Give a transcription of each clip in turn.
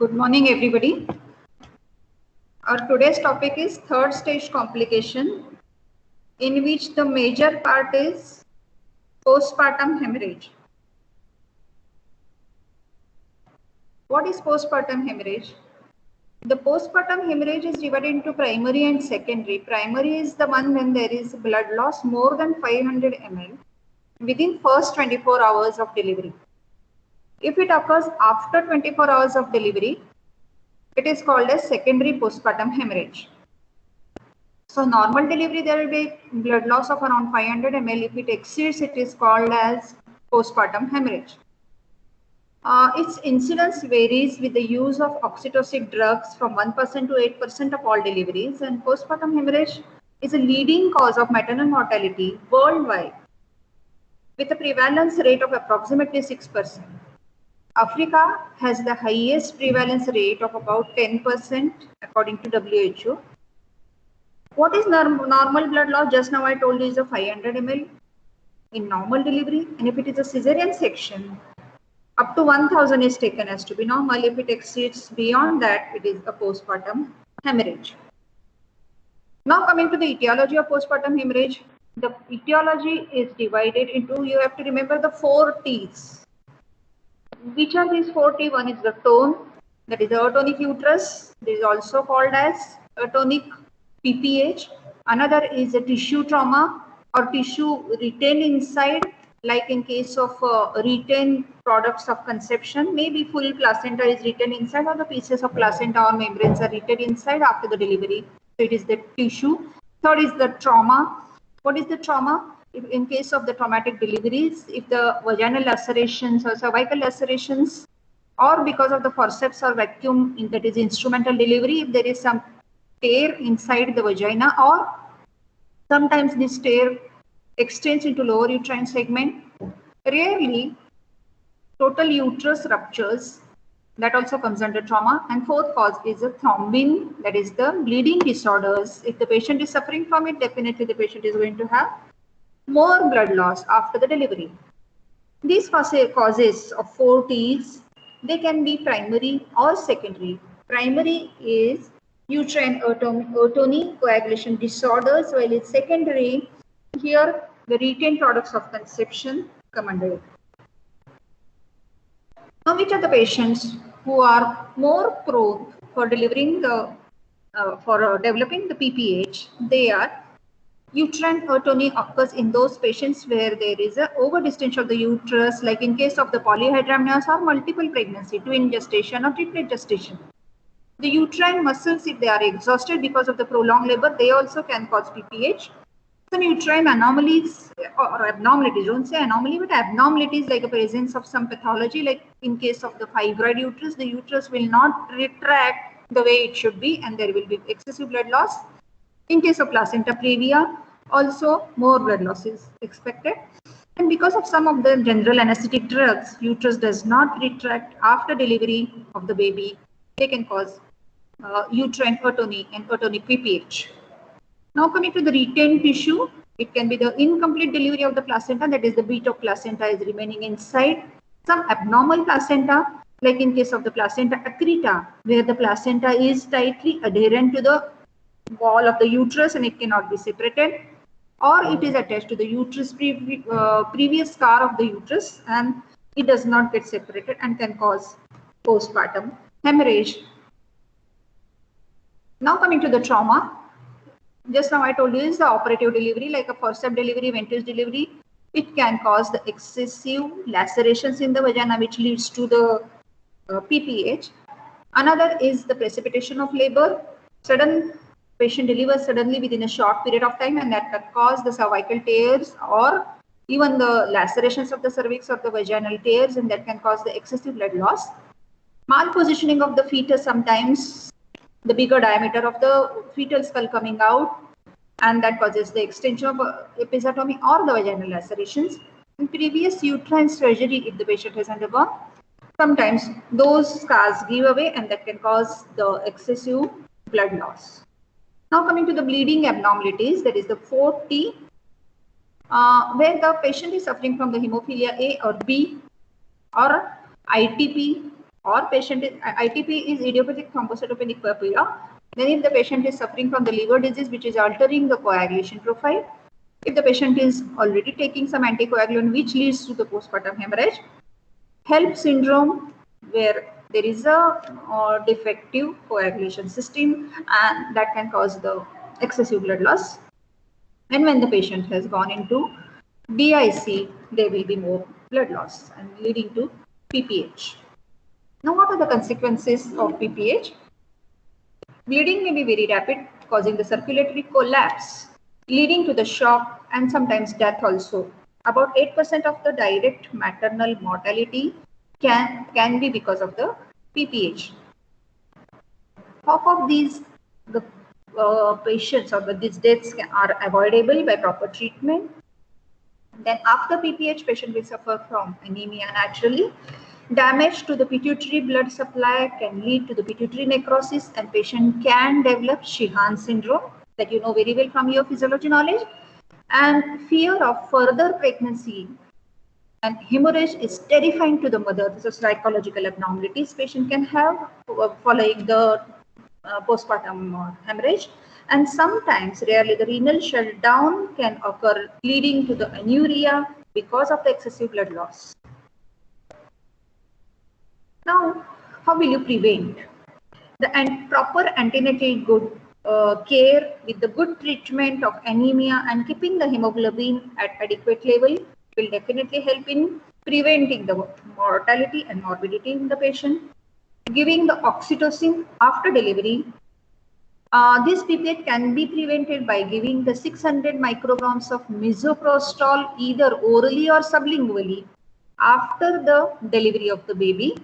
Good morning, everybody. Our today's topic is third stage complication, in which the major part is postpartum hemorrhage. What is postpartum hemorrhage? The postpartum hemorrhage is divided into primary and secondary. Primary is the one when there is blood loss more than 500 ml within first 24 hours of delivery. If it occurs after 24 hours of delivery, it is called as secondary postpartum hemorrhage. So normal delivery, there will be blood loss of around 500 ml. If it exceeds, it is called as postpartum hemorrhage. Its incidence varies with the use of oxytocin drugs from 1% to 8% of all deliveries, and postpartum hemorrhage is a leading cause of maternal mortality worldwide with a prevalence rate of approximately 6%. Africa has the highest prevalence rate of about 10% according to WHO. What is normal blood loss? Just now I told you is a 500 ml in normal delivery, and if it is a cesarean section, up to 1000 is taken as to be normal. If it exceeds beyond that, it is a postpartum hemorrhage. Now coming to the etiology of postpartum hemorrhage, the etiology is divided into, you have to remember the 4 T's. Which are these 4 T? One is the tone, that is the atonic uterus. It is also called as atonic PPH. Another is a tissue trauma or tissue retained inside, like in case of retained products of conception, maybe full placenta is retained inside, or the pieces of placenta or membranes are retained inside after the delivery. So it is the tissue. Third is the trauma. What is the trauma? In case of the traumatic deliveries, if the vaginal lacerations or cervical lacerations, or because of the forceps or vacuum, that is instrumental delivery, if there is some tear inside the vagina, or sometimes this tear extends into lower uterine segment. Rarely total uterus ruptures, that also comes under trauma. And fourth cause is a thrombin, that is the bleeding disorders. If the patient is suffering from it, definitely the patient is going to have more blood loss after the delivery. These causes of 4 T's, they can be primary or secondary. Primary is uterine atony, coagulation disorders, while it's secondary, here the retained products of conception come under it. Now, which are the patients who are more prone for delivering the developing the PPH? They are uterine atony occurs in those patients where there is a overdistension of the uterus, like in case of the polyhydramnios or multiple pregnancy, twin gestation or triplet gestation. The uterine muscles, if they are exhausted because of the prolonged labor, they also can cause PPH. Some uterine anomalies or abnormalities, don't say anomaly, but abnormalities like a presence of some pathology, like in case of the fibroid uterus, the uterus will not retract the way it should be, and there will be excessive blood loss. In case of placenta previa, also more blood loss is expected. And because of some of the general anesthetic drugs, uterus does not retract after delivery of the baby. They can cause uterine atony and atonic PPH. Now coming to the retained tissue, it can be the incomplete delivery of the placenta, that is the bit of placenta is remaining inside. Some abnormal placenta, like in case of the placenta accreta, where the placenta is tightly adherent to the wall of the uterus and it cannot be separated, or it is attached to the uterus previous scar of the uterus and it does not get separated and can cause postpartum hemorrhage. Now coming to the trauma, just now I told you is the operative delivery, like a forceps delivery, venous delivery. It can cause the excessive lacerations in the vagina, which leads to the PPH. Another is the precipitation of labor. Sudden patient delivers suddenly within a short period of time, and that can cause the cervical tears or even the lacerations of the cervix or the vaginal tears, and that can cause the excessive blood loss. Malpositioning of the fetus, sometimes the bigger diameter of the fetal skull coming out, and that causes the extension of episiotomy or the vaginal lacerations. In previous uterine surgery, if the patient has undergone, sometimes those scars give away and that can cause the excessive blood loss. Now coming to the bleeding abnormalities, that is the 4 T, where the patient is suffering from the hemophilia A or B or ITP or patient is ITP is idiopathic thrombocytopenic purpura, then if the patient is suffering from the liver disease which is altering the coagulation profile, if the patient is already taking some anticoagulant which leads to the postpartum hemorrhage, HELP syndrome where there is a defective coagulation system and that can cause the excessive blood loss, and when the patient has gone into DIC, there will be more blood loss and leading to PPH. Now, what are the consequences of PPH? Bleeding may be very rapid, causing the circulatory collapse, leading to the shock and sometimes death also. About 8% of the direct maternal mortality can be because of the PPH. Half of these patients or these deaths are avoidable by proper treatment. Then after PPH, patient will suffer from anemia naturally. Damage to the pituitary blood supply can lead to the pituitary necrosis and patient can develop Sheehan syndrome that you know very well from your physiology knowledge. And fear of further pregnancy and hemorrhage is terrifying to the mother. This is psychological abnormalities patient can have following the postpartum hemorrhage. And sometimes, rarely, the renal shutdown can occur, leading to the anuria because of the excessive blood loss. Now, how will you prevent? The proper antenatal good care with the good treatment of anemia and keeping the hemoglobin at adequate level will definitely help in preventing the mortality and morbidity in the patient. Giving the oxytocin after delivery. This PPH can be prevented by giving the 600 micrograms of misoprostol either orally or sublingually after the delivery of the baby.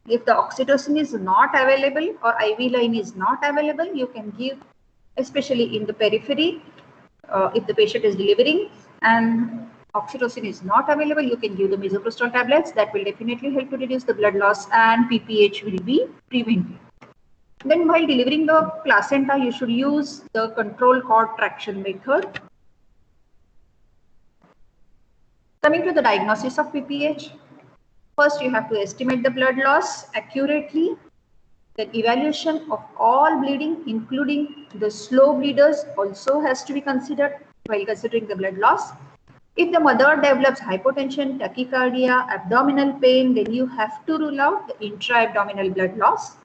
If the oxytocin is not available or IV line is not available, you can give, especially in the periphery, if the patient is delivering and oxytocin is not available, you can give the misoprostol tablets. That will definitely help to reduce the blood loss and PPH will be prevented. Then while delivering the placenta, you should use the control cord traction method. Coming to the diagnosis of PPH, first you have to estimate the blood loss accurately. The evaluation of all bleeding, including the slow bleeders, also has to be considered while considering the blood loss. If the mother develops hypotension, tachycardia, abdominal pain, then you have to rule out the intra-abdominal blood loss.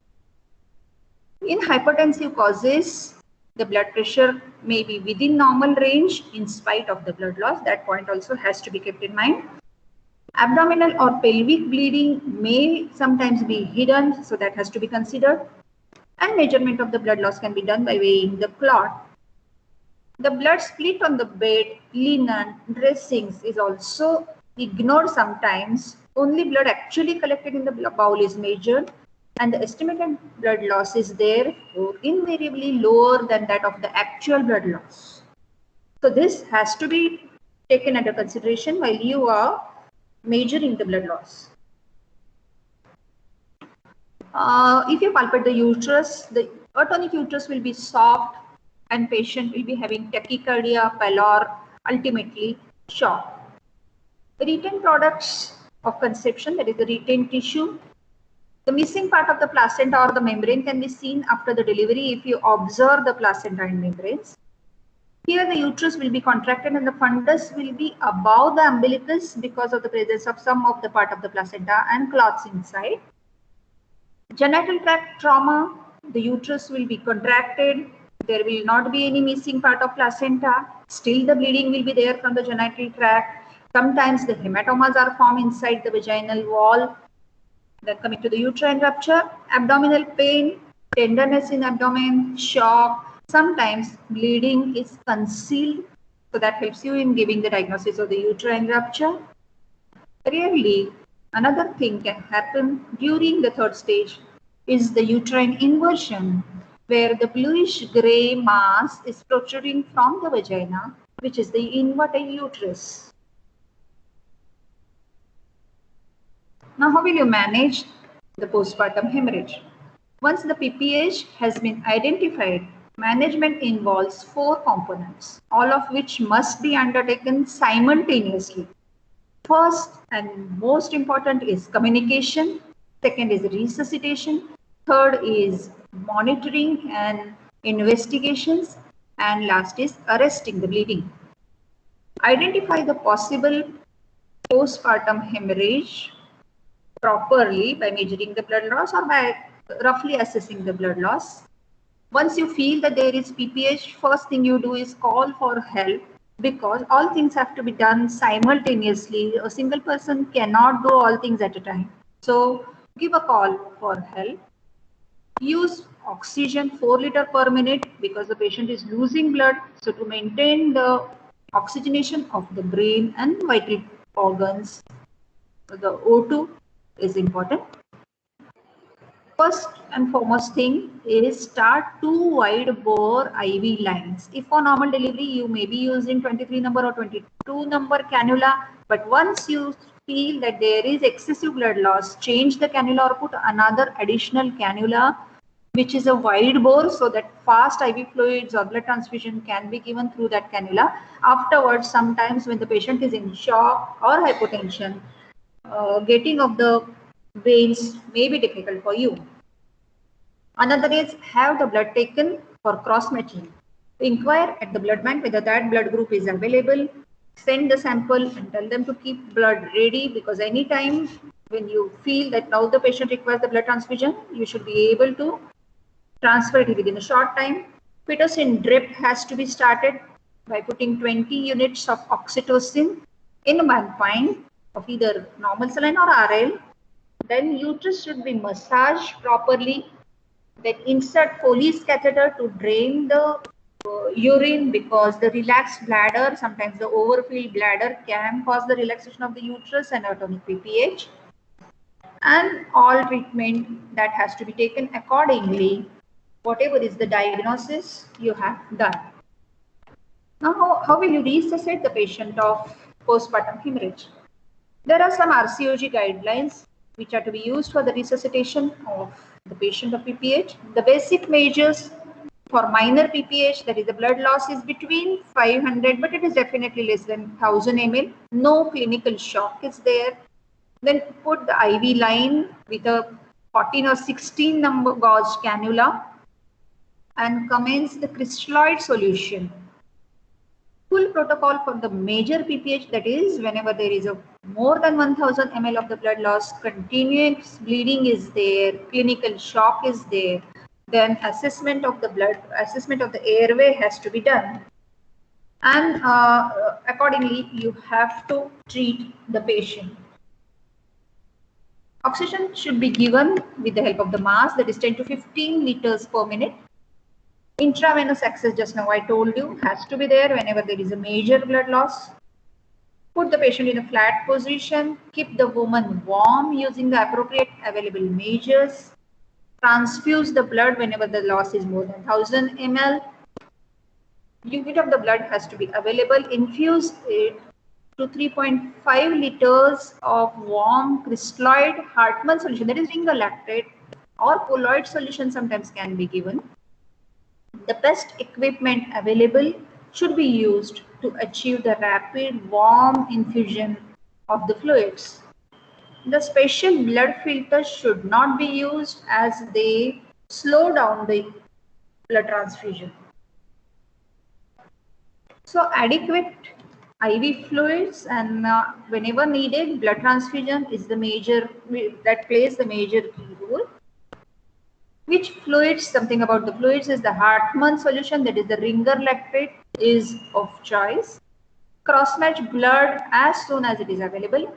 In hypertensive causes, the blood pressure may be within normal range in spite of the blood loss. That point also has to be kept in mind. Abdominal or pelvic bleeding may sometimes be hidden, so that has to be considered. And measurement of the blood loss can be done by weighing the clot. The blood split on the bed, linen, dressings is also ignored sometimes. Only blood actually collected in the bowel is measured, and the estimated blood loss is therefore invariably lower than that of the actual blood loss. So this has to be taken under consideration while you are measuring the blood loss. If you palpate the uterus, the atonic uterus will be soft and patient will be having tachycardia, pallor, ultimately shock. The retained products of conception, that is the retained tissue. The missing part of the placenta or the membrane can be seen after the delivery if you observe the placenta and membranes. Here the uterus will be contracted and the fundus will be above the umbilicus because of the presence of some of the part of the placenta and clots inside. Genital tract trauma, the uterus will be contracted. There will not be any missing part of placenta. Still the bleeding will be there from the genital tract. Sometimes the hematomas are formed inside the vaginal wall. Then coming to the uterine rupture, abdominal pain, tenderness in abdomen, shock. Sometimes bleeding is concealed, so that helps you in giving the diagnosis of the uterine rupture. Rarely, another thing can happen during the third stage is the uterine inversion, where the bluish gray mass is protruding from the vagina, which is the inverted uterus. Now, how will you manage the postpartum hemorrhage? Once the PPH has been identified, management involves 4 components, all of which must be undertaken simultaneously. First and most important is communication. Second is resuscitation. Third is monitoring and investigations. And last is arresting the bleeding. Identify the possible postpartum hemorrhage properly by measuring the blood loss or by roughly assessing the blood loss. Once you feel that there is PPH, first thing you do is call for help, because all things have to be done simultaneously. A single person cannot do all things at a time. So give a call for help. Use oxygen 4 liters per minute because the patient is losing blood. So to maintain the oxygenation of the brain and vital organs, the O2 is important. First and foremost thing is start 2 wide bore IV lines. If for normal delivery, you may be using 23 number or 22 number cannula, but once you feel that there is excessive blood loss, change the cannula or put another additional cannula, which is a wide bore, so that fast IV fluids or blood transfusion can be given through that cannula. Afterwards, sometimes when the patient is in shock or hypotension, getting of the veins may be difficult for you. Another is have the blood taken for cross-matching. Inquire at the blood bank whether that blood group is available. Send the sample and tell them to keep blood ready, because anytime when you feel that now the patient requires the blood transfusion, you should be able to transfer it within a short time. Pitocin drip has to be started by putting 20 units of oxytocin in 1 pint of either normal saline or RL. Then uterus should be massaged properly. Then insert Foley's catheter to drain the urine, because the relaxed bladder, sometimes the overfilled bladder, can cause the relaxation of the uterus and atonic PPH. And all treatment that has to be taken accordingly, whatever is the diagnosis you have done. Now, how will you resuscitate the patient of postpartum hemorrhage? There are some RCOG guidelines which are to be used for the resuscitation of the patient of PPH. The basic measures for minor PPH, that is the blood loss, is between 500, but it is definitely less than 1000 ml. No clinical shock is there. Then put the IV line with a 14 or 16 number gauge cannula and commence the crystalloid solution. Full protocol for the major PPH, that is whenever there is a more than 1000 ml of the blood loss, continuous bleeding is there, clinical shock is there, then assessment of the blood, assessment of the airway has to be done, and accordingly you have to treat the patient. Oxygen should be given with the help of the mask, that is 10 to 15 liters per minute. Intravenous access, just now I told you, has to be there whenever there is a major blood loss. Put the patient in a flat position. Keep the woman warm using the appropriate available measures. Transfuse the blood whenever the loss is more than 1000 ml. Unit of the blood has to be available. Infuse it to 3.5 liters of warm crystalloid Hartmann solution, that is ringer lactate, or colloid solution sometimes can be given. The best equipment available should be used to achieve the rapid warm infusion of the fluids. The special blood filters should not be used as they slow down the blood transfusion. So adequate IV fluids and whenever needed, blood transfusion is the major, that plays the major key role. Which fluids, something about the fluids, is the Hartmann solution, that is the ringer lactate is of choice. Cross-match blood as soon as it is available.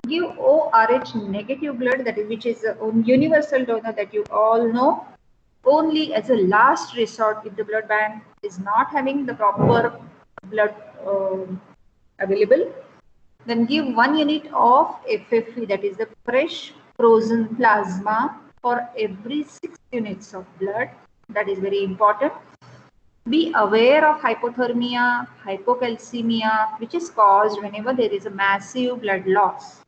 Give ORH negative blood, that is which is a universal donor that you all know, only as a last resort if the blood bank is not having the proper blood available. Then give 1 unit of FFP, that is the fresh frozen plasma, for every 6 units of blood. That is very important. Be aware of hypothermia, hypocalcemia, which is caused whenever there is a massive blood loss.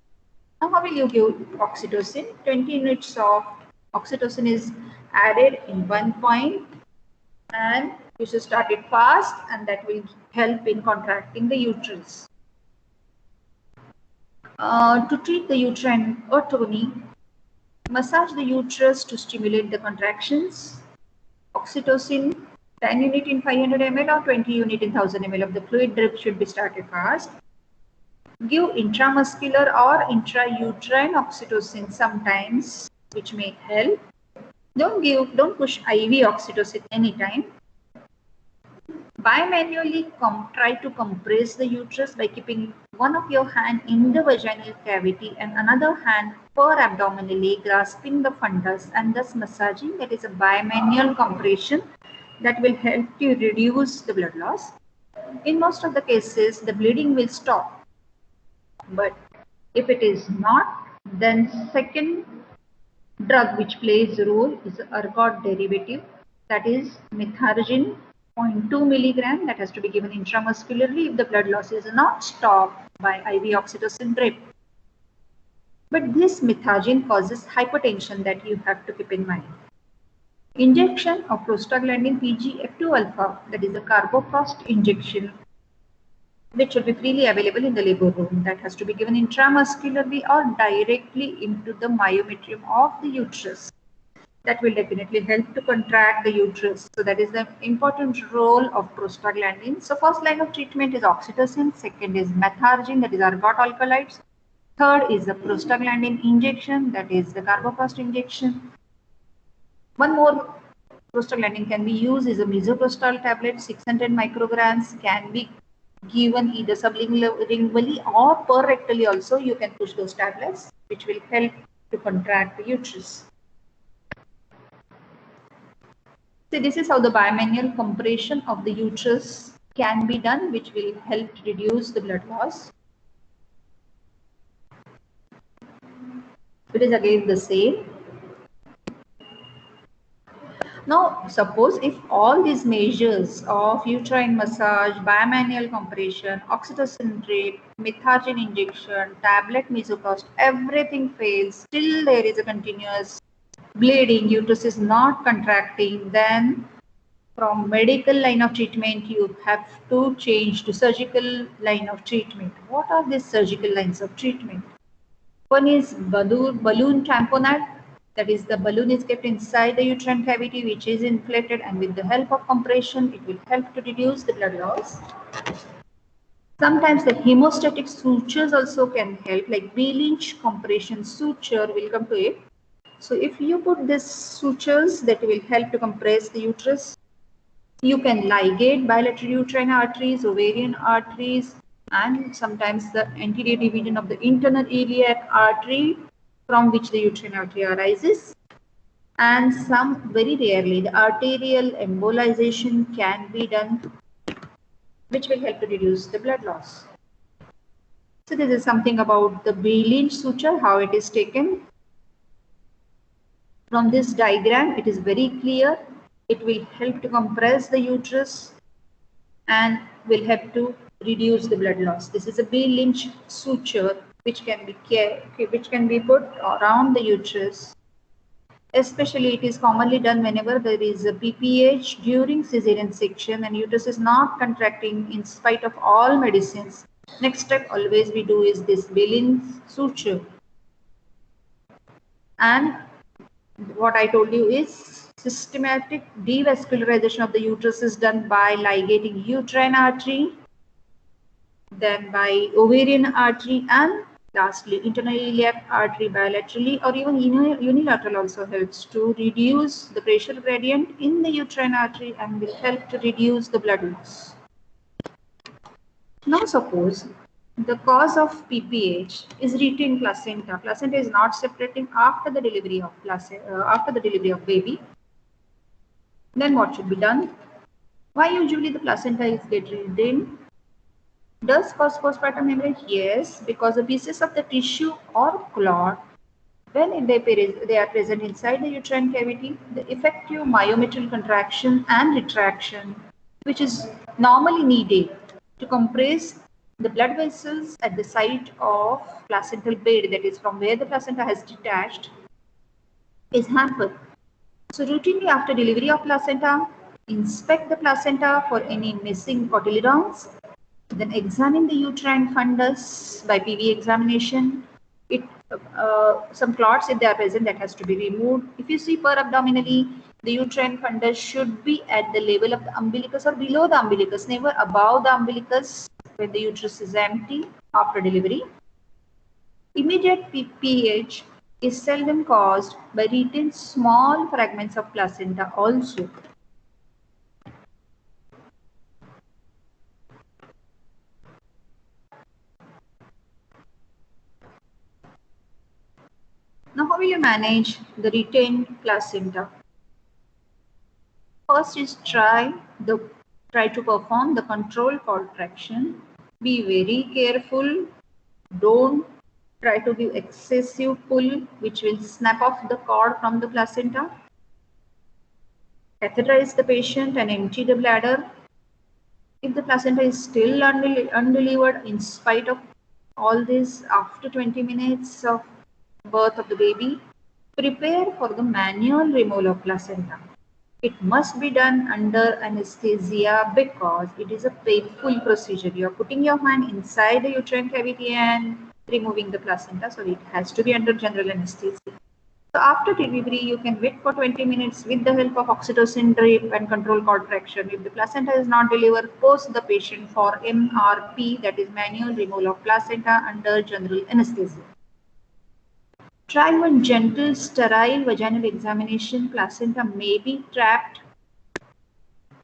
Now, how will you give oxytocin? 20 units of oxytocin is added in 1 point, and you should start it fast, and that will help in contracting the uterus. To treat the uterine atony, Massage the uterus to stimulate the contractions. Oxytocin, 10 unit in 500 ml or 20 unit in 1000 ml of the fluid drip should be started fast. Give intramuscular or intrauterine oxytocin sometimes, which may help. Don't push IV oxytocin anytime. Bimanually try to compress the uterus by keeping one of your hand in the vaginal cavity and another hand per abdominally, grasping the fundus and thus massaging. That is a bimanual compression that will help to reduce the blood loss. In most of the cases, the bleeding will stop. But if it is not, then second drug which plays a role is ergot derivative, that is methargine 0.2 milligram, that has to be given intramuscularly if the blood loss is not stopped by IV oxytocin drip. But this methargine causes hypertension that you have to keep in mind. Injection of prostaglandin PGF2 alpha, that is a carboprost injection, which will be freely available in the labor room, that has to be given intramuscularly or directly into the myometrium of the uterus. That will definitely help to contract the uterus. So that is the important role of prostaglandin. So first line of treatment is oxytocin, second is methargine, that is ergot alkaloids, third is the prostaglandin injection, that is the carboprost injection. One more prostaglandin can be used is a misoprostol tablet, 600 micrograms, can be given either sublingually or per rectally also. You can push those tablets, which will help to contract the uterus. So this is how the bimanual compression of the uterus can be done, which will help to reduce the blood loss. It is again the same. Now, suppose if all these measures of uterine massage, bimanual compression, oxytocin drip, methargine injection, tablet misoprostol, everything fails, still there is a continuous bleeding, uterus is not contracting, then from medical line of treatment, you have to change to surgical line of treatment. What are these surgical lines of treatment? One is balloon tamponade. That is, the balloon is kept inside the uterine cavity, which is inflated, and with the help of compression, it will help to reduce the blood loss. Sometimes the hemostatic sutures also can help, like V-Lynch compression suture will come to it. So if you put these sutures, that will help to compress the uterus. You can ligate bilateral uterine arteries, ovarian arteries, and sometimes the anterior division of the internal iliac artery from which the uterine artery arises. And some, very rarely, the arterial embolization can be done, which will help to reduce the blood loss. So this is something about the V-Lynch suture, how it is taken. From this diagram, it is very clear. It will help to compress the uterus and will help to reduce the blood loss. This is a V-Lynch suture which can be put around the uterus. Especially it is commonly done whenever there is a PPH during cesarean section and uterus is not contracting in spite of all medicines. Next step always we do is this V-Lynch suture. And what I told you is systematic devascularization of the uterus is done by ligating uterine artery, then by ovarian artery, and lastly internal iliac artery bilaterally or even unilateral also helps to reduce the pressure gradient in the uterine artery and will help to reduce the blood loss. Now suppose the cause of PPH is retained placenta. Placenta is not separating after the delivery of baby. Then what should be done? Why usually the placenta is get retained? Does cause postpartum hemorrhage? Yes, because the pieces of the tissue or clot, when they are present inside the uterine cavity, the effective myometrial contraction and retraction, which is normally needed to compress the blood vessels at the site of placental bed, that is from where the placenta has detached, is hampered. So routinely after delivery of placenta, inspect the placenta for any missing cotyledons, then examine the uterine fundus by PV examination, it some clots, if they are present, that has to be removed. If you see per abdominally, the uterine fundus should be at the level of the umbilicus or below the umbilicus, never above the umbilicus when the uterus is empty after delivery. Immediate PPH is seldom caused by retained small fragments of placenta also. Now, how will you manage the retained placenta? First is try to perform the controlled contraction. Be very careful. Don't try to give excessive pull, which will snap off the cord from the placenta. Catheterize the patient and empty the bladder. If the placenta is still undelivered in spite of all this, after 20 minutes of birth of the baby, prepare for the manual removal of placenta. It must be done under anesthesia because it is a painful procedure. You are putting your hand inside the uterine cavity and removing the placenta, so it has to be under general anesthesia. So after delivery, you can wait for 20 minutes with the help of oxytocin drip and control contraction. If the placenta is not delivered, post the patient for MRP, that is manual removal of placenta under general anesthesia. Try one gentle sterile vaginal examination. Placenta may be trapped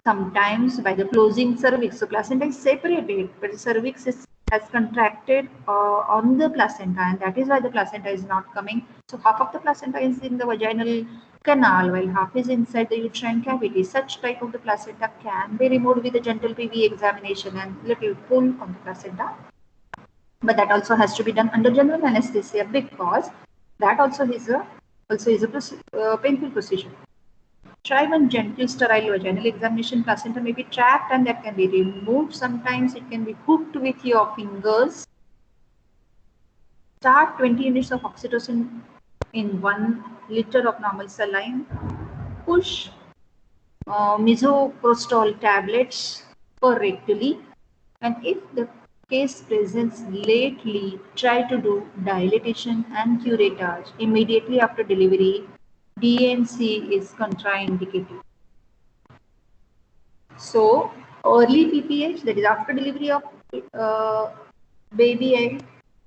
sometimes by the closing cervix. So placenta is separated, but the cervix has contracted on the placenta, and that is why the placenta is not coming. So half of the placenta is in the vaginal canal, while half is inside the uterine cavity. Such type of the placenta can be removed with a gentle PV examination and little pull on the placenta. But that also has to be done under general anesthesia because that also is a painful procedure. Try one gentle sterile vaginal examination. Placenta may be trapped and that can be removed. Sometimes it can be hooked with your fingers. Start 20 units of oxytocin in 1 liter of normal saline. Push misoprostol tablets per rectally. And if the case presents lately, try to do dilatation and curettage immediately after delivery. DNC is contraindicated. So early PPH, that is after delivery of baby egg,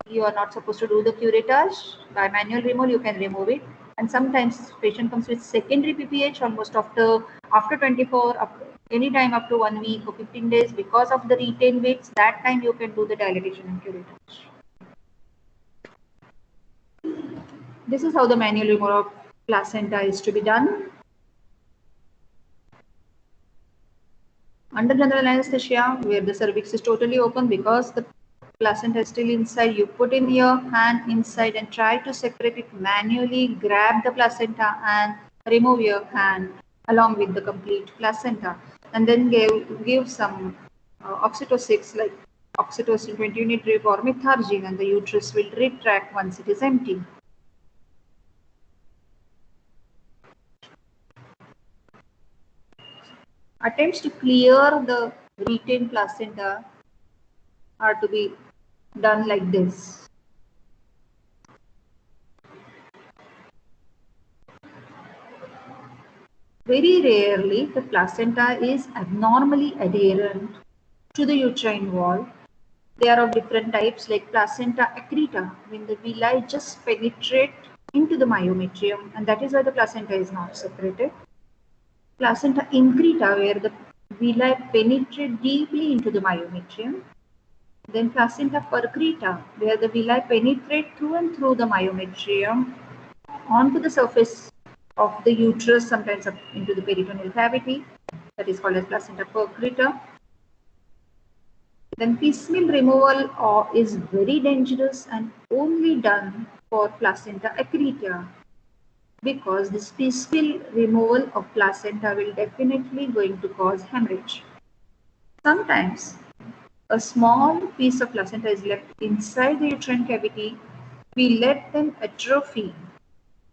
you are not supposed to do the curettage. By manual removal, you can remove it. And sometimes patient comes with secondary PPH almost after 24, anytime up to 1 week or 15 days because of the retained weights. That time you can do the dilatation and curettage. This is how the manual removal of placenta is to be done. Under general anesthesia, where the cervix is totally open because the placenta is still inside, you put in your hand inside and try to separate it manually, grab the placenta and remove your hand along with the complete placenta, and then give some oxytocin like oxytocin 20 unit drip or methargine, and the uterus will retract once it is empty. Attempts to clear the retained placenta are to be done like this. Very rarely, the placenta is abnormally adherent to the uterine wall. They are of different types, like placenta accreta, when the villi just penetrate into the myometrium, and that is why the placenta is not separated. Placenta increta, where the villi penetrate deeply into the myometrium. Then placenta percreta, where the villi penetrate through and through the myometrium onto the surface of the uterus, sometimes up into the peritoneal cavity. That is called as placenta percreta. Then piecemeal removal is very dangerous and only done for placenta accreta, because this piecemeal removal of placenta will definitely going to cause hemorrhage. Sometimes a small piece of placenta is left inside the uterine cavity. We let them atrophy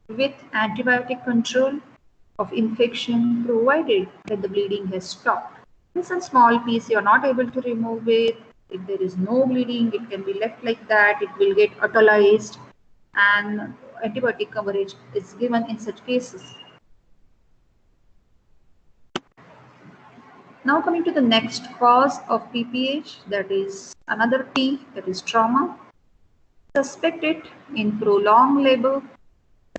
with antibiotic control of infection, provided that the bleeding has stopped. This is a small piece, you are not able to remove it. If there is no bleeding, it can be left like that. It will get autolyzed. and antibiotic coverage is given in such cases. Now coming to the next cause of PPH, that is another T, that is trauma. Suspect it in prolonged labor,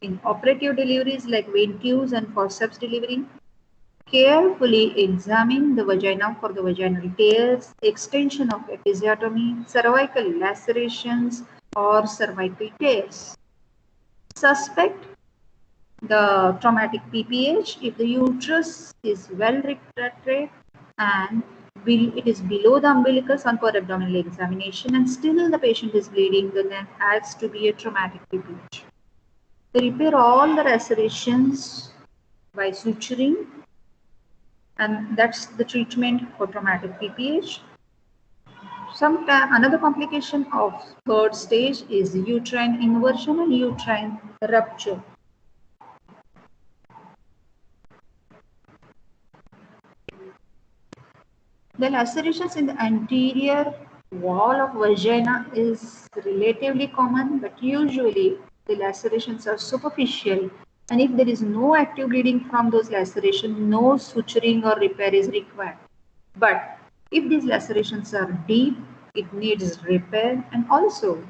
in operative deliveries like vein tubes and forceps delivery. Carefully examine the vagina for the vaginal tears, extension of episiotomy, cervical lacerations, or cervical tears. Suspect the traumatic PPH if the uterus is well retracted and it is below the umbilicus on per abdominal examination and still the patient is bleeding, then it has to be a traumatic PPH. They repair all the lacerations by suturing, and that's the treatment for traumatic PPH. Another complication of third stage is uterine inversion and uterine rupture. The lacerations in the anterior wall of vagina is relatively common, but usually the lacerations are superficial, and if there is no active bleeding from those lacerations, no suturing or repair is required. But if these lacerations are deep, it needs repair, and also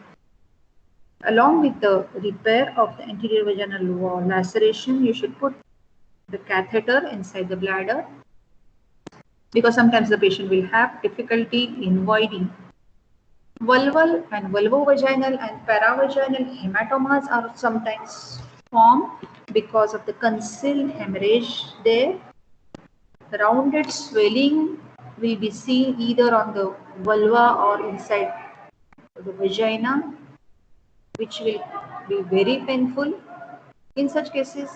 along with the repair of the anterior vaginal wall laceration, you should put the catheter inside the bladder, because sometimes the patient will have difficulty in voiding. Vulval and vulvovaginal and paravaginal hematomas are sometimes formed because of the concealed hemorrhage there. The rounded swelling will be seen either on the vulva or inside the vagina, which will be very painful. In such cases,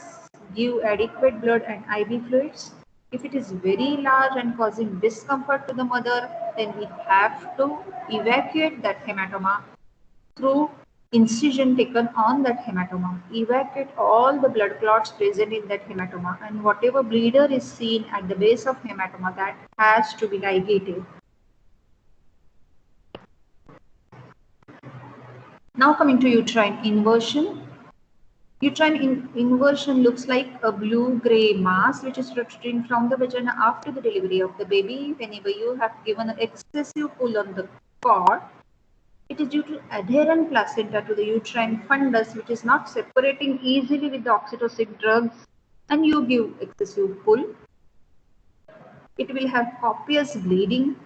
give adequate blood and IV fluids. If it is very large and causing discomfort to the mother, then we have to evacuate that hematoma through incision taken on that hematoma. Evacuate all the blood clots present in that hematoma, and whatever bleeder is seen at the base of hematoma, that has to be ligated. Now coming to uterine inversion. Uterine inversion looks like a blue-gray mass which is protruding from the vagina after the delivery of the baby. Whenever you have given an excessive pull on the cord, it is due to adherent placenta to the uterine fundus, which is not separating easily with the oxytocin drugs, and you give excessive pull. It will have copious bleeding.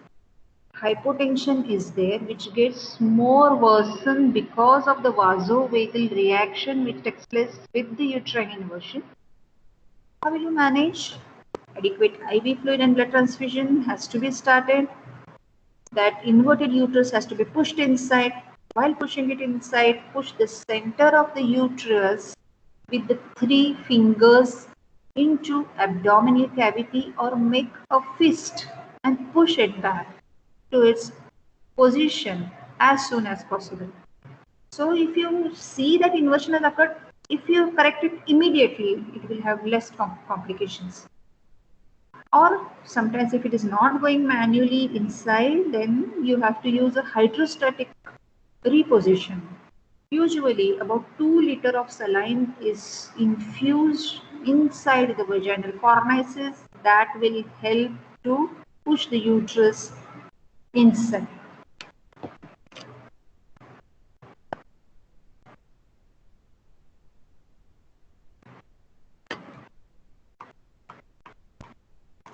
Hypotension is there, which gets more worsened because of the vasovagal reaction which takes place with the uterine inversion. How will you manage? Adequate IV fluid and blood transfusion has to be started. That inverted uterus has to be pushed inside. While pushing it inside, push the center of the uterus with the 3 fingers into abdominal cavity, or make a fist and push it back to its position as soon as possible. So if you see that inversion has occurred, if you correct it immediately, it will have less complications. Or sometimes if it is not going manually inside, then you have to use a hydrostatic reposition. Usually about 2 liters of saline is infused inside the vaginal cornices. That will help to push the uterus inside.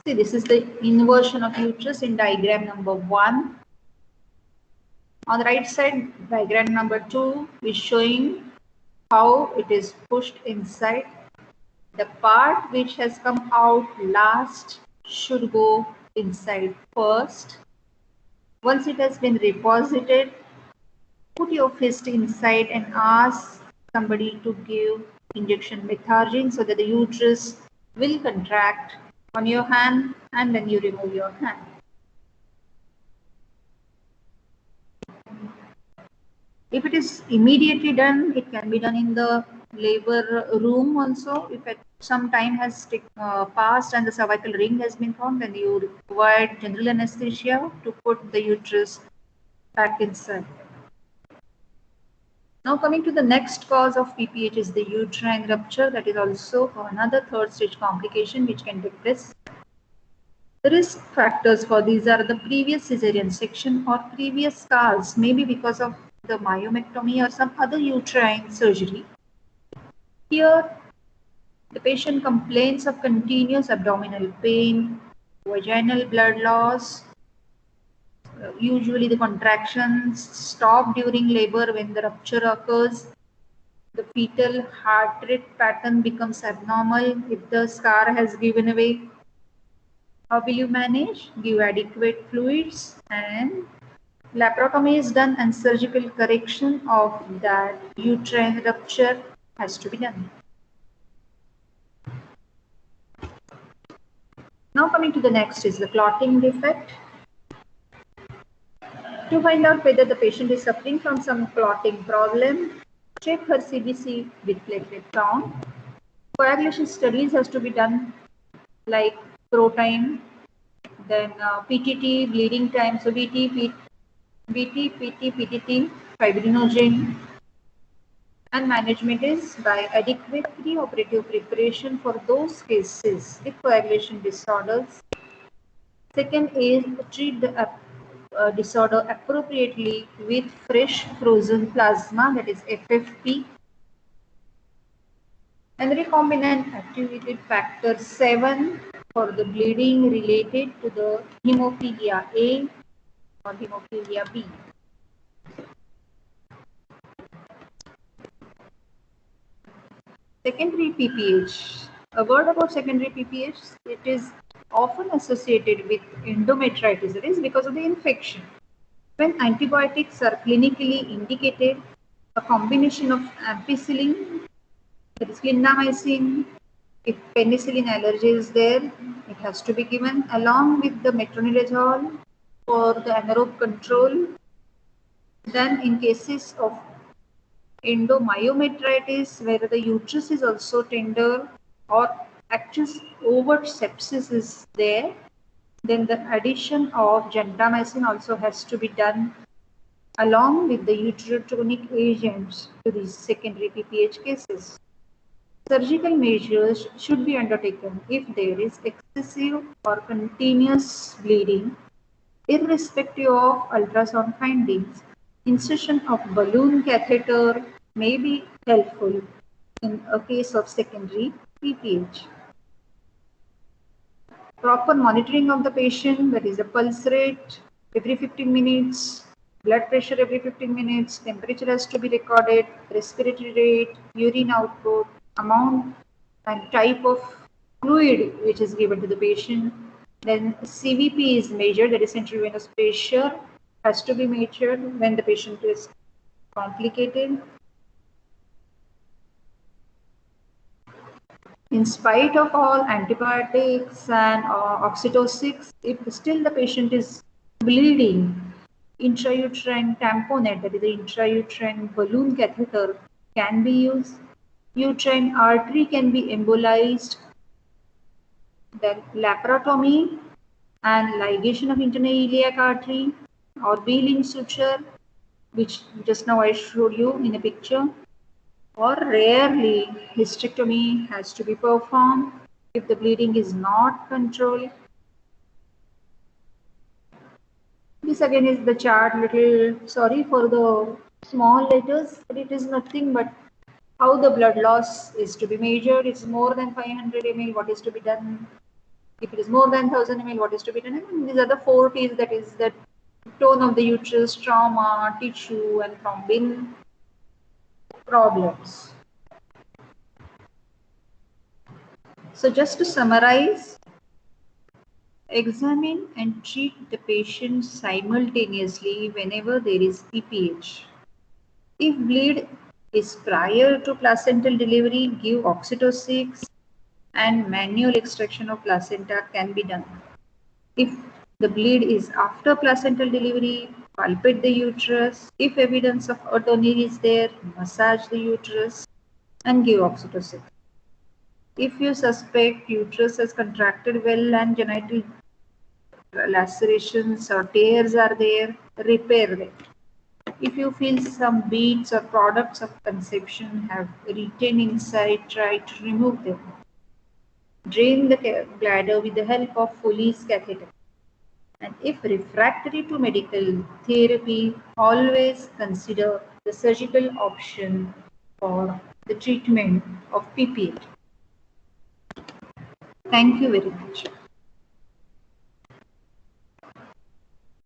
See, this is the inversion of uterus in diagram number 1. On the right side, diagram number 2 is showing how it is pushed inside. The part which has come out last should go inside first. Once it has been reposited, put your fist inside and ask somebody to give injection methargine so that the uterus will contract on your hand, and then you remove your hand. If it is immediately done, it can be done in the labor room also. If at some time has passed and the cervical ring has been found, then you require general anesthesia to put the uterus back inside. Now coming to the next cause of PPH is the uterine rupture. That is also another third stage complication which can take place. The risk factors for these are the previous cesarean section or previous scars, maybe because of the myomectomy or some other uterine surgery. Here, the patient complains of continuous abdominal pain, vaginal blood loss. Usually the contractions stop during labor when the rupture occurs. The fetal heart rate pattern becomes abnormal if the scar has given away. How will you manage? Give adequate fluids, and laparotomy is done and surgical correction of that uterine rupture has to be done. Now coming to the next is the clotting defect. To find out whether the patient is suffering from some clotting problem, check her CBC with platelet count. Coagulation studies has to be done like ProTime, then PTT, bleeding time, so BT, PT, PTT, fibrinogen, and management is by adequate preoperative preparation for those cases with coagulation disorders. Second is treat the disorder appropriately with fresh frozen plasma, that is FFP, and recombinant activated factor 7 for the bleeding related to the hemophilia A or hemophilia B. Secondary PPH. A word about secondary PPH, it is often associated with endometritis. It is because of the infection. When antibiotics are clinically indicated, a combination of ampicillin, that is clindamycin, if penicillin allergy is there, it has to be given along with the metronidazole for the anaerobe control. Then in cases of endomyometritis, where the uterus is also tender or actual overt sepsis is there, then the addition of gentamicin also has to be done along with the uterotonic agents to these secondary PPH cases. Surgical measures should be undertaken if there is excessive or continuous bleeding, irrespective of ultrasound findings. Insertion of balloon catheter may be helpful in a case of secondary PPH. Proper monitoring of the patient, that is the pulse rate every 15 minutes, blood pressure every 15 minutes, temperature has to be recorded, respiratory rate, urine output, amount and type of fluid which is given to the patient. Then CVP is measured, that is central venous pressure has to be measured when the patient is complicated. In spite of all antibiotics and oxytocics, if still the patient is bleeding, intrauterine tamponade, that is the intrauterine balloon catheter, can be used. Uterine artery can be embolized. Then laparotomy and ligation of internal iliac artery or B-link suture, which just now I showed you in a picture. Or rarely, hysterectomy has to be performed if the bleeding is not controlled. This again is the chart, little sorry for the small letters, but it is nothing but how the blood loss is to be measured. It's more than 500 ml, what is to be done? If it is more than 1000 ml, what is to be done? And these are the 4 T's, that is the tone of the uterus, trauma, tissue, and thrombin problems. So just to summarize, examine and treat the patient simultaneously whenever there is PPH. If bleed is prior to placental delivery, give oxytocics and manual extraction of placenta can be done. If the bleed is after placental delivery, palpate the uterus. If evidence of atony is there, massage the uterus and give oxytocin. If you suspect uterus has contracted well and genital lacerations or tears are there, repair them. If you feel some beads or products of conception have retained inside, try to remove them. Drain the bladder with the help of Foley's catheter. And if refractory to medical therapy, always consider the surgical option for the treatment of PPH. Thank you very much.